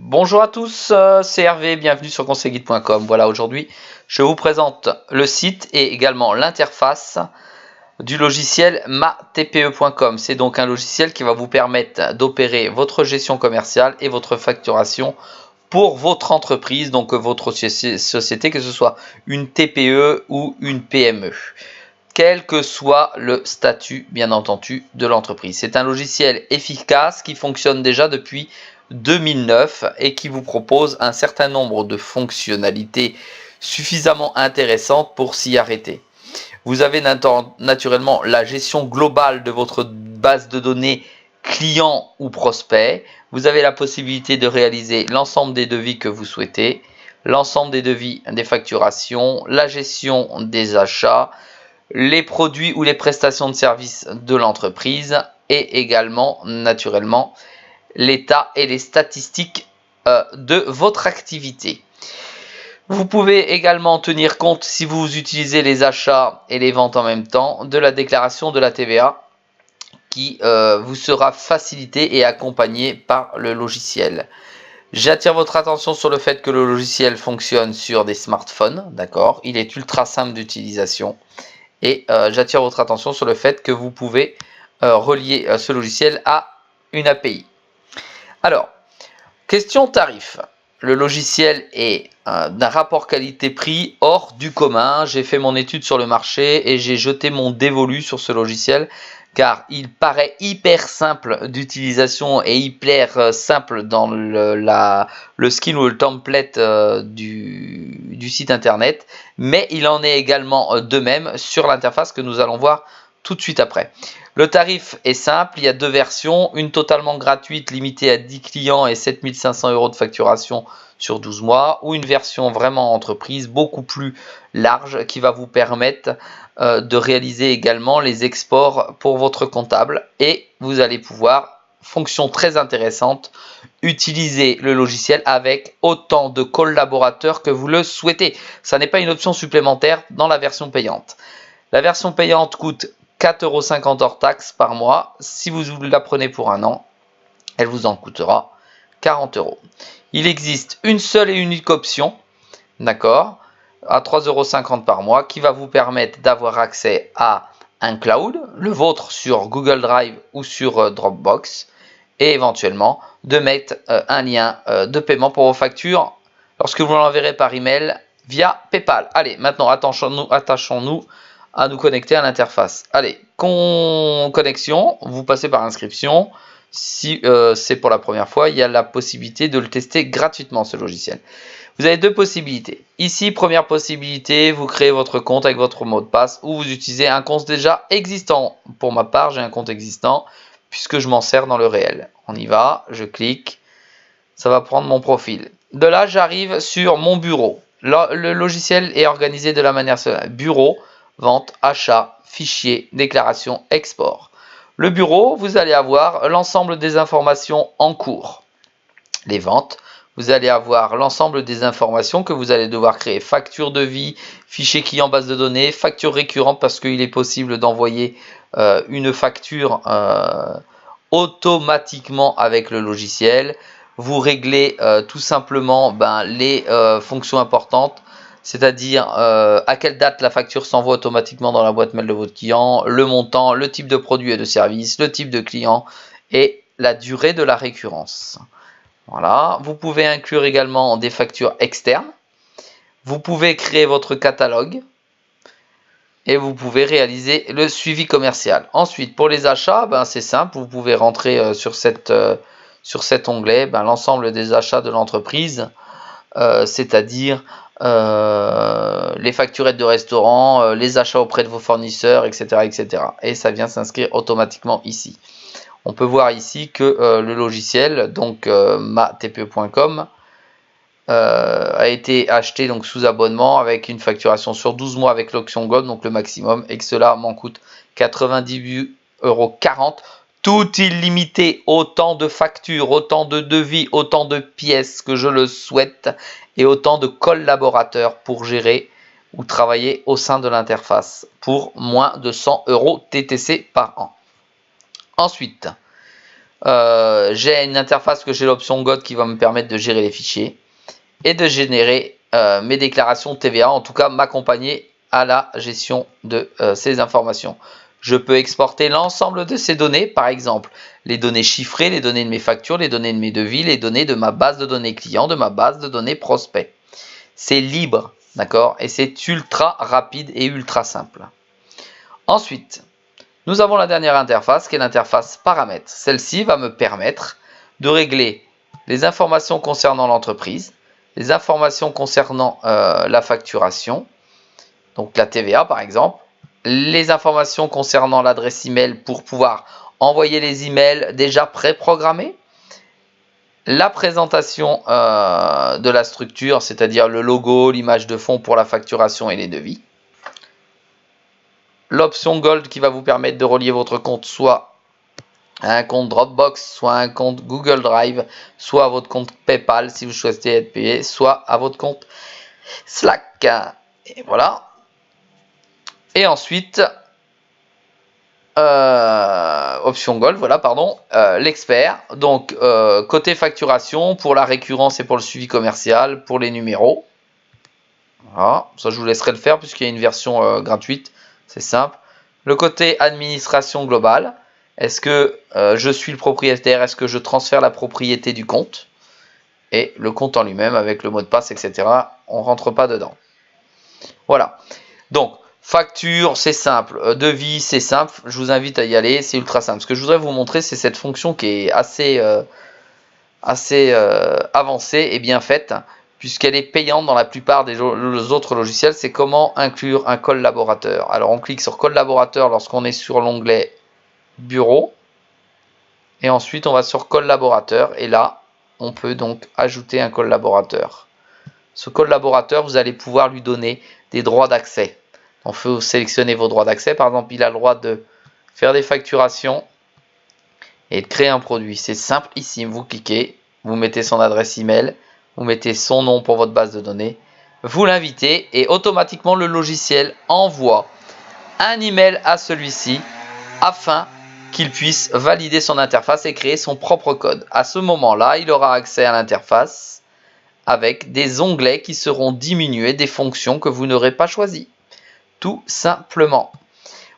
Bonjour à tous, c'est Hervé, bienvenue sur conseilguide.com. Voilà, aujourd'hui, je vous présente le site et également l'interface du logiciel matpe.com. C'est donc un logiciel qui va vous permettre d'opérer votre gestion commerciale et votre facturation pour votre entreprise, donc votre société, que ce soit une TPE ou une PME. Quel que soit le statut, bien entendu, de l'entreprise. C'est un logiciel efficace qui fonctionne déjà depuis 2009 et qui vous propose un certain nombre de fonctionnalités suffisamment intéressantes pour s'y arrêter. Vous avez naturellement la gestion globale de votre base de données client ou prospect. Vous avez la possibilité de réaliser l'ensemble des devis que vous souhaitez, l'ensemble des devis des facturations, la gestion des achats, les produits ou les prestations de services de l'entreprise et également naturellement l'état et les statistiques de votre activité. Vous pouvez également tenir compte, si vous utilisez les achats et les ventes en même temps, de la déclaration de la TVA qui vous sera facilitée et accompagnée par le logiciel. J'attire votre attention sur le fait que le logiciel fonctionne sur des smartphones, d'accord? Il est ultra simple d'utilisation. Et j'attire votre attention sur le fait que vous pouvez relier ce logiciel à une API. Alors, question tarif. Le logiciel est d'un rapport qualité-prix hors du commun. J'ai fait mon étude sur le marché et j'ai jeté mon dévolu sur ce logiciel car il paraît hyper simple d'utilisation et hyper simple dans le skin ou le template du site internet, mais il en est également de même sur l'interface que nous allons voir tout de suite après. Le tarif est simple, il y a deux versions, une totalement gratuite limitée à 10 clients et 7500 € de facturation sur 12 mois, ou une version vraiment entreprise beaucoup plus large qui va vous permettre de réaliser également les exports pour votre comptable et vous allez pouvoir, fonction très intéressante, utiliser le logiciel avec autant de collaborateurs que vous le souhaitez. Ça n'est pas une option supplémentaire dans la version payante. La version payante coûte 4,50 € hors taxe par mois. Si vous la prenez pour un an, elle vous en coûtera 40 €. Il existe une seule et unique option, d'accord, à 3,50 € par mois, qui va vous permettre d'avoir accès à un cloud, le vôtre sur Google Drive ou sur Dropbox, et éventuellement de mettre un lien de paiement pour vos factures lorsque vous l'enverrez par email via PayPal. Allez, maintenant attachons-nous à nous connecter à l'interface. Allez, connexion, vous passez par inscription. Si c'est pour la première fois, il y a la possibilité de le tester gratuitement, ce logiciel. Vous avez deux possibilités. Ici, première possibilité, vous créez votre compte avec votre mot de passe ou vous utilisez un compte déjà existant. Pour ma part, j'ai un compte existant puisque je m'en sers dans le réel. On y va, je clique, ça va prendre mon profil. De là, j'arrive sur mon bureau. Le logiciel est organisé de la manière suivante. Bureau, vente, achat, fichier, déclaration, export. Le bureau, vous allez avoir l'ensemble des informations en cours. Les ventes, vous allez avoir l'ensemble des informations que vous allez devoir créer. Facture de vie, fichier client base de données, facture récurrente parce qu'il est possible d'envoyer une facture automatiquement avec le logiciel. Vous réglez tout simplement les fonctions importantes, c'est-à-dire à quelle date la facture s'envoie automatiquement dans la boîte mail de votre client, le montant, le type de produit et de service, le type de client et la durée de la récurrence. Voilà, vous pouvez inclure également des factures externes. Vous pouvez créer votre catalogue et vous pouvez réaliser le suivi commercial. Ensuite, pour les achats, c'est simple, vous pouvez rentrer sur cet onglet l'ensemble des achats de l'entreprise, c'est-à-dire les facturettes de restaurant, les achats auprès de vos fournisseurs, etc., etc. Et ça vient s'inscrire automatiquement ici. On peut voir ici que le logiciel, donc matpe.com, a été acheté donc sous abonnement avec une facturation sur 12 mois avec l'option Gold, donc le maximum, et que cela m'en coûte 98,40 €, tout illimité, autant de factures, autant de devis, autant de pièces que je le souhaite, et autant de collaborateurs pour gérer ou travailler au sein de l'interface, pour moins de 100 € TTC par an. Ensuite, j'ai une interface que j'ai l'option God qui va me permettre de gérer les fichiers et de générer mes déclarations de TVA, en tout cas m'accompagner à la gestion de ces informations. Je peux exporter l'ensemble de ces données, par exemple les données chiffrées, les données de mes factures, les données de mes devis, les données de ma base de données clients, de ma base de données prospects. C'est libre, d'accord? Et c'est ultra rapide et ultra simple. Ensuite, nous avons la dernière interface qui est l'interface paramètres. Celle-ci va me permettre de régler les informations concernant l'entreprise, les informations concernant la facturation, donc la TVA par exemple, les informations concernant l'adresse email pour pouvoir envoyer les emails déjà préprogrammés, la présentation de la structure, c'est-à-dire le logo, l'image de fond pour la facturation et les devis, l'option Gold qui va vous permettre de relier votre compte soit à un compte Dropbox, soit à un compte Google Drive, soit à votre compte PayPal si vous choisissez être payé, soit à votre compte Slack. Et voilà. Et ensuite, option Gold, voilà, pardon, l'expert. Donc, côté facturation, pour la récurrence et pour le suivi commercial, pour les numéros. Voilà, ça je vous laisserai le faire puisqu'il y a une version gratuite, c'est simple. Le côté administration globale, est-ce que je suis le propriétaire, est-ce que je transfère la propriété du compte? Et le compte en lui-même avec le mot de passe, etc. On ne rentre pas dedans. Voilà, donc facture, c'est simple. Devis, c'est simple. Je vous invite à y aller, c'est ultra simple. Ce que je voudrais vous montrer, c'est cette fonction qui est assez avancée et bien faite, puisqu'elle est payante dans la plupart des autres logiciels. C'est comment inclure un collaborateur. Alors on clique sur collaborateur lorsqu'on est sur l'onglet bureau. Et ensuite on va sur collaborateur. Et là, on peut donc ajouter un collaborateur. Ce collaborateur, vous allez pouvoir lui donner des droits d'accès. On peut sélectionner vos droits d'accès. Par exemple, il a le droit de faire des facturations et de créer un produit. C'est simple ici. Vous cliquez, vous mettez son adresse email, vous mettez son nom pour votre base de données, vous l'invitez et automatiquement le logiciel envoie un email à celui-ci afin qu'il puisse valider son interface et créer son propre code. À ce moment-là, il aura accès à l'interface avec des onglets qui seront diminués des fonctions que vous n'aurez pas choisies. Tout simplement.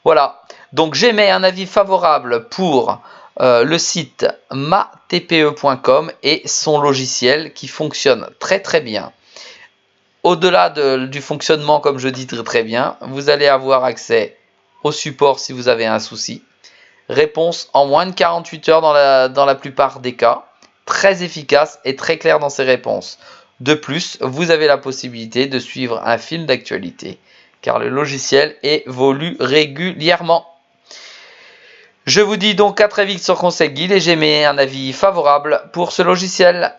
Voilà, donc j'émets un avis favorable pour le site matpe.com et son logiciel qui fonctionne très très bien. Au-delà du fonctionnement, comme je dis très bien, vous allez avoir accès au support si vous avez un souci. Réponse en moins de 48 heures dans la plupart des cas. Très efficace et très clair dans ses réponses. De plus, vous avez la possibilité de suivre un fil d'actualité, car le logiciel évolue régulièrement. Je vous dis donc à très vite sur Conseil Guide et j'émets un avis favorable pour ce logiciel.